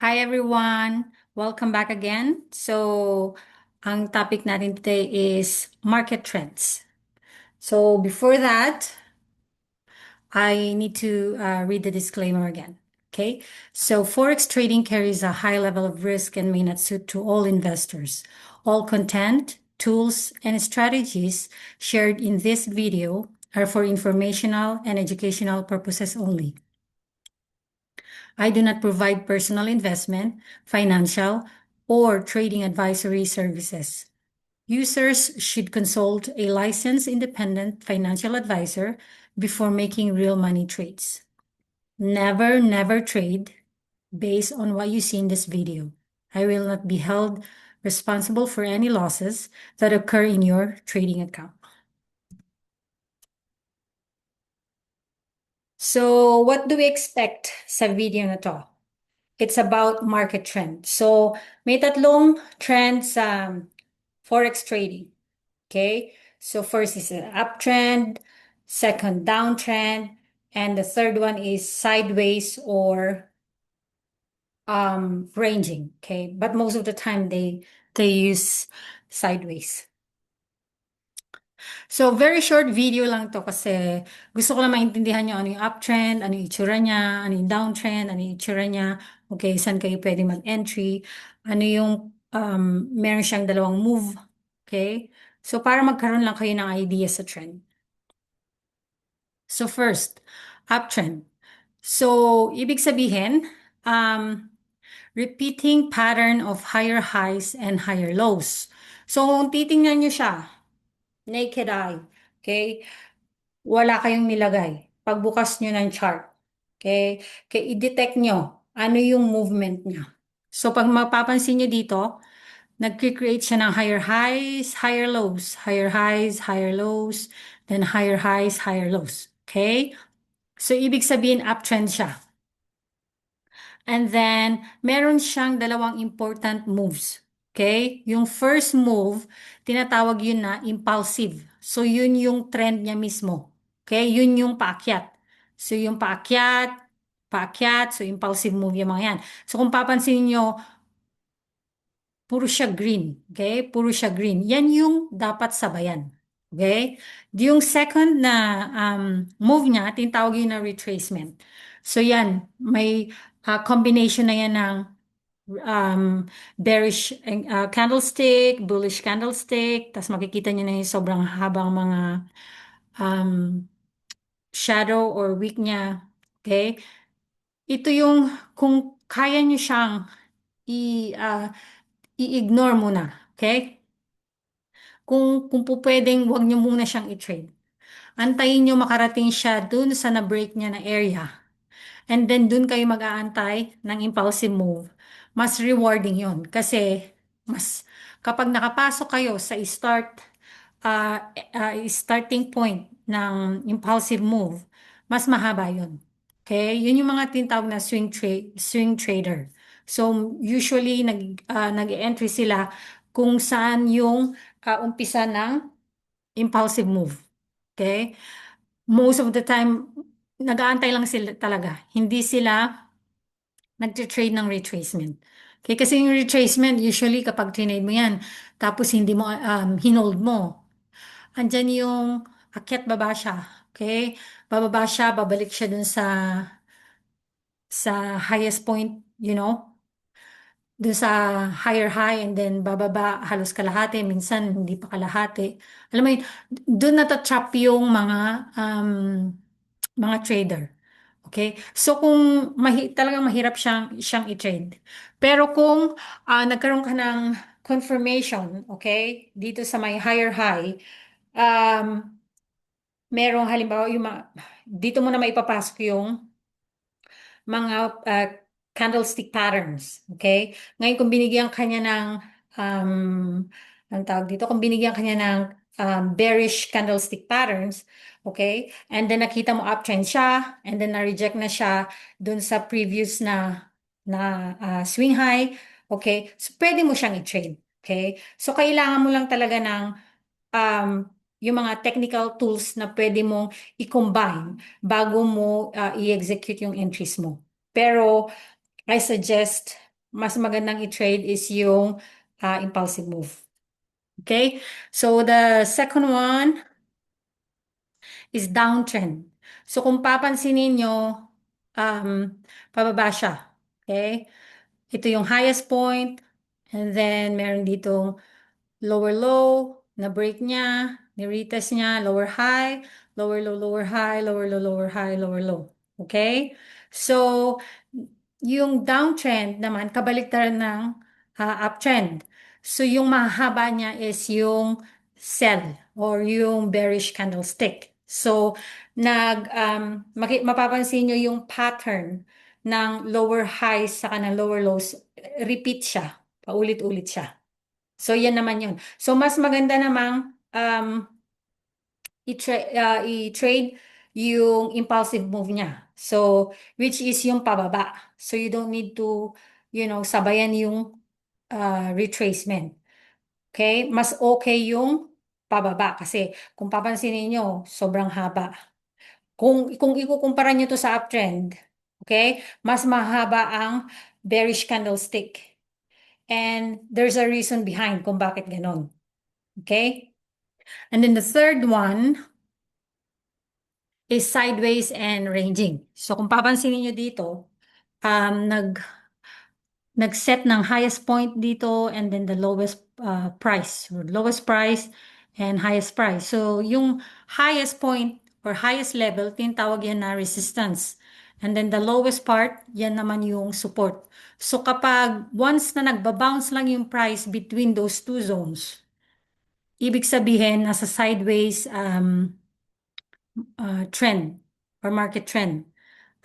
Hi everyone, welcome back again. Ang topic natin today is market trends. So, before that, I need to read the disclaimer again. Okay, so Forex trading carries a high level of risk and may not suit to all investors. All content, tools, and strategies shared in this video are for informational and educational purposes only. I do not provide personal investment, financial, or trading advisory services. Users should consult a licensed independent financial advisor before making real money trades. Never trade based on what you see in this video. I will not be held responsible for any losses that occur in your trading account. So, what do we expect sa video na to? It's about market trend. So, may tatlong trends sa Forex trading. Okay? So, first is an uptrend, second downtrend, and the third one is sideways or ranging. Okay? But most of the time they use sideways. So, very short video lang to kasi gusto ko lang maintindihan nyo ano yung uptrend, ano yung itsura niya, ano yung downtrend, ano yung itsura niya, okay, saan kayo pwede mag-entry, ano yung meron siyang dalawang move, okay? So, para magkaroon lang kayo ng idea sa trend. So, first, uptrend. So, ibig sabihin, repeating pattern of higher highs and higher lows. So, kung titingnan nyo siya, naked eye, okay? Wala kayong nilagay. Pagbukas nyo ng chart, okay? Kaya i-detect nyo ano yung movement niya. So pag mapapansin nyo dito, nag-create siya ng higher highs, higher lows, higher highs, higher lows, then higher highs, higher lows. Okay? So ibig sabihin uptrend siya. And then, meron siyang dalawang important moves. Okay? Yung first move, tinatawag yun na impulsive. So, yun yung trend niya mismo. Okay? Yun yung paakyat. So, yung paakyat, paakyat, so impulsive move yung mga yan. So, kung papansin nyo, puro siya green. Okay? Puro siya green. Yan yung dapat sabayan. Okay? Yung second na move niya, tinatawag yun na retracement. So, yan. May combination na yan ng bearish candlestick, bullish candlestick, tapos makikita niyo na yung sobrang habang mga um, shadow or wick niya. Okay? Ito yung kung kaya niyo siyang i-ignore muna. Okay? Kung po pwedeng wag niyo muna siyang i-trade. Antayin niyo makarating siya dun sa na-break niya na area. And then dun kayo mag-aantay ng impulsive move. Mas rewarding yon kasi mas kapag nakapasok kayo sa starting point ng impulsive move, mas mahaba yon. Okay? Yun yung mga tinatawag na swing trader. So usually nag-entry sila kung saan yung umpisa ng impulsive move. Okay? Most of the time, nag-aantay lang sila talaga. Hindi sila nag-trade ng retracement. Okay, kasi yung retracement, usually kapag trade mo yan, tapos hindi mo, hinold mo, andyan yung akyat baba siya. Okay? Bababa siya, babalik siya dun sa highest point, dun sa higher high and then bababa halos kalahati, minsan hindi pa kalahati. Alam mo yun, dun natatrap yung mga trader. Okay? So kung talagang mahirap siyang i-trade. Pero kung nagkaroon ka ng confirmation, okay, dito sa may higher high, um, merong halimbawa dito mo na maipapasok yung mga candlestick patterns. Okay? Ngayon, kung binigyan kanya ng, ang tawag dito, kung binigyan kanya ng bearish candlestick patterns, okay? And then nakita mo uptrend siya, and then na-reject na siya dun sa previous na swing high, okay? So, pwede mo siyang i-trade. Okay? So, kailangan mo lang talaga ng um, yung mga technical tools na pwede mong i-combine bago mo i-execute yung entries mo. Pero I suggest mas magandang i-trade is yung impulsive move. Okay? So the second one is downtrend. So kung papansinin nyo, um, pababa siya. Okay? Ito yung highest point, and then meron ditong lower low, na break niya, ni-retest niya, lower high, lower low, lower high, lower low, lower high, lower low. Okay? So, yung downtrend naman, kabaliktaran ng uptrend. So, yung mahaba niya is yung sell or yung bearish candlestick. So, mapapansin nyo yung pattern ng lower highs sa ng lower lows, repeat siya, paulit-ulit siya. So, yan naman yun. So, mas maganda namang i-trade yung impulsive move niya. So, which is yung pababa. So, you don't need to, sabayan yung retracement. Okay? Mas okay yung pababa kasi kung papansinin nyo, sobrang haba. Kung ikukumpara nyo to sa uptrend, okay? Mas mahaba ang bearish candlestick. And there's a reason behind kung bakit ganon. Okay? And then the third one is sideways and ranging. So kung papansinin nyo dito, um, nag, nag-set ng highest point dito and then the lowest price, or lowest price and highest price. So yung highest point or highest level, tinatawag yan na resistance. And then the lowest part, yan naman yung support. So kapag once na nagbabounce lang yung price between those two zones, ibig sabihin nasa sideways trend or market trend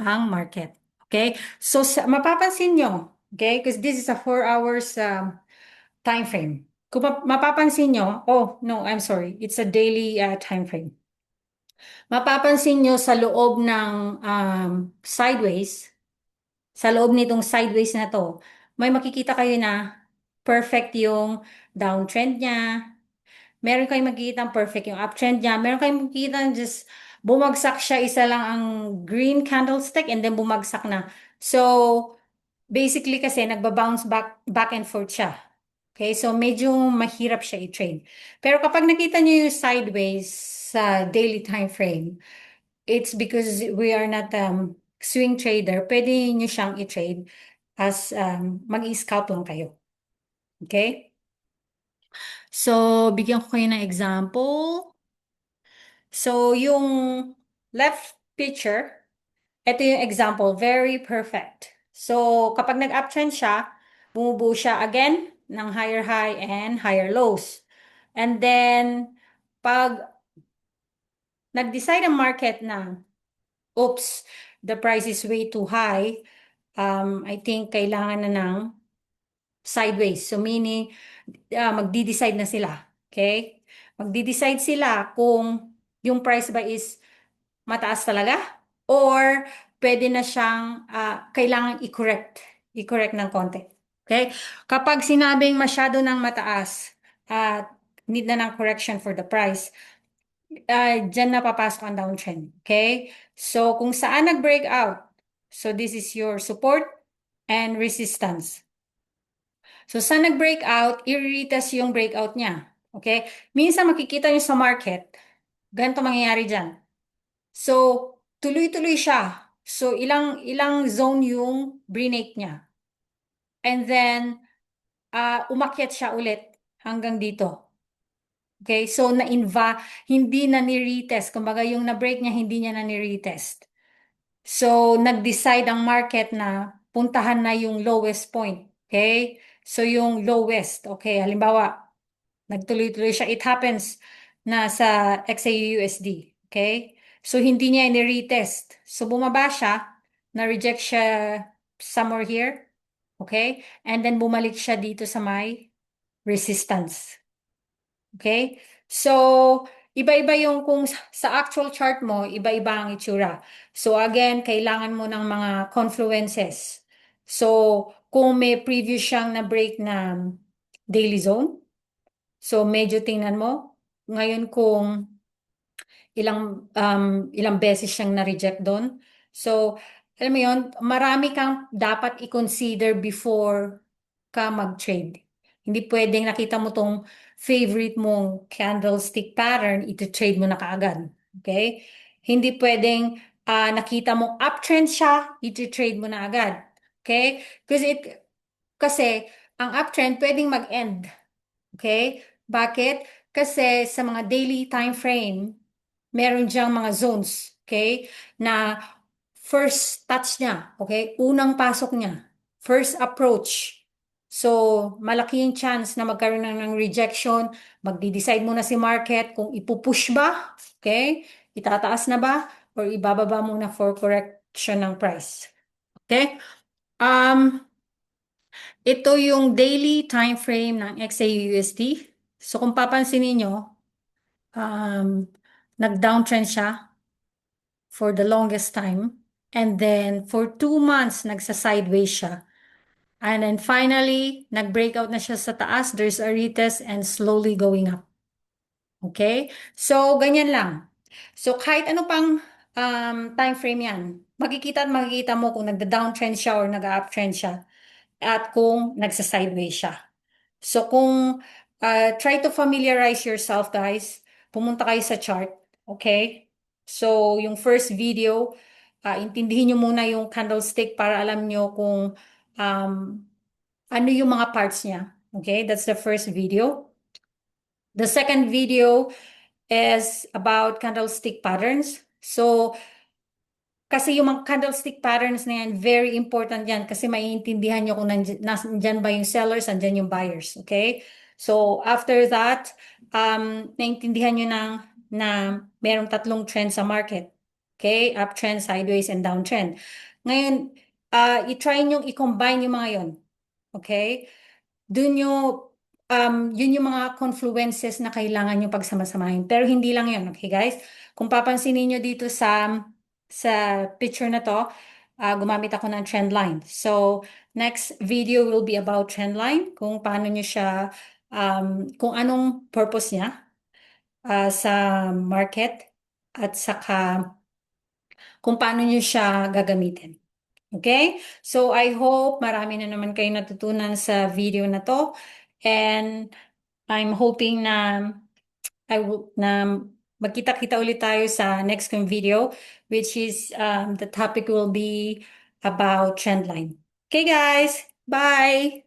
ang market. Okay? So mapapansin nyo, okay? Because this is a 4 hours time frame. Kung mapapansin nyo, oh no, I'm sorry, it's a daily time frame. Mapapansin nyo sa loob ng sideways, sa loob nitong sideways na to, may makikita kayo na perfect yung downtrend niya, meron kayong makikita perfect yung uptrend niya. Meron kayong makikita just bumagsak siya, isa lang ang green candlestick and then bumagsak na. So, basically kasi nagba-bounce back and forth siya. Okay, so medyo mahirap siya i-trade. Pero kapag nakita niyo yung sideways sa daily time frame, it's because we are not swing trader. Pwede niyo siyang i-trade as mag-i-scalp lang kayo. Okay? So, bigyan ko kayo ng example. So, yung left picture, ito yung example, very perfect. So, kapag nag-uptrend siya, bumubuo siya again ng higher high and higher lows. And then, pag nag-decide ang market na, oops, the price is way too high, I think kailangan na ng sideways. So, meaning, magdi-decide na sila. Okay? Magdi-decide sila kung yung price ba is mataas talaga or pwede na siyang kailangan i-correct ng konti. Okay? Kapag sinabing masyado ng mataas at need na ng correction for the price, dyan na papasok ang downtrend. Okay? So, kung saan nag-break out, so this is your support and resistance. So, sa nag-breakout, i-retest yung breakout niya. Okay? Minsan makikita nyo sa market, ganito mangyayari dyan. So, tuloy-tuloy siya. So, ilang zone yung break niya. And then, umakyat siya ulit hanggang dito. Okay? So, hindi na ni-retest. Kumbaga, yung na-break niya, hindi niya na ni-retest. So, nag-decide ang market na puntahan na yung lowest point. Okay? So, yung lowest. Okay, halimbawa, nagtuloy-tuloy siya. It happens na sa XAUUSD. Okay? So, hindi niya ini-retest. So, bumaba siya, na-reject siya somewhere here. Okay? And then, bumalik siya dito sa may resistance. Okay? So, iba-iba yung kung sa actual chart mo, iba-iba ang itsura. So, again, kailangan mo ng mga confluences. So, kung may previous siyang na-break na daily zone, so medyo tingnan mo. Ngayon kung ilang beses siyang na-reject doon. So, alam mo yun, marami kang dapat i-consider before ka mag-trade. Hindi pwedeng nakita mo tong favorite mong candlestick pattern, iti-trade mo na kaagad. Okay? Hindi pwedeng nakita mong uptrend siya, iti-trade mo na agad. Okay? Kasi ang uptrend pwedeng mag-end. Okay? Bakit? Kasi sa mga daily time frame, meron diyang mga zones, okay? Na first touch niya, okay? Unang pasok niya, first approach. So, malaki yung chance na magkaroon ng rejection. Magdi-decide muna si market kung ipupush ba, okay? Itataas na ba? Or ibababa muna for correction ng price. Okay? Um, ito yung daily time frame ng XAUSD. So, kung papansin niyo, nag-downtrend siya for the longest time. And then, for 2 months, nagsa-sideways siya. And then finally, nag-breakout na siya sa taas. There's a retest and slowly going up. Okay? So, ganyan lang. So, kahit ano pang time frame yan, makikita at makikita mo kung nagda-downtrend siya or nag-uptrend siya at kung nagsa-sideways siya. So, kung try to familiarize yourself, guys, pumunta kayo sa chart. Okay? So, yung first video, intindihin nyo muna yung candlestick para alam nyo kung ano yung mga parts niya. Okay? That's the first video. The second video is about candlestick patterns. So, kasi yung mga candlestick patterns na yan, very important yan kasi maiintindihan nyo kung nandyan ba yung sellers, nandyan yung buyers. Okay? So, after that, naintindihan nyo na merong tatlong trend sa market. Okay? Uptrend, sideways, and downtrend. Ngayon, i-try nyo i-combine yung mga yon. Okay? Dun yun yung mga confluences na kailangan nyo pagsamasamahin. Pero hindi lang yun, okay guys? Kung papansinin nyo dito sa picture na to, gumamit ako ng trend line. So, next video will be about trend line, kung paano nyo siya, kung anong purpose niya sa market at saka kung paano nyo siya gagamitin. Okay? So, I hope marami na naman kayo natutunan sa video na to. And I'm hoping na magkita-kita ulit tayo sa next kong video, which is the topic will be about trend line. Okay, guys. Bye!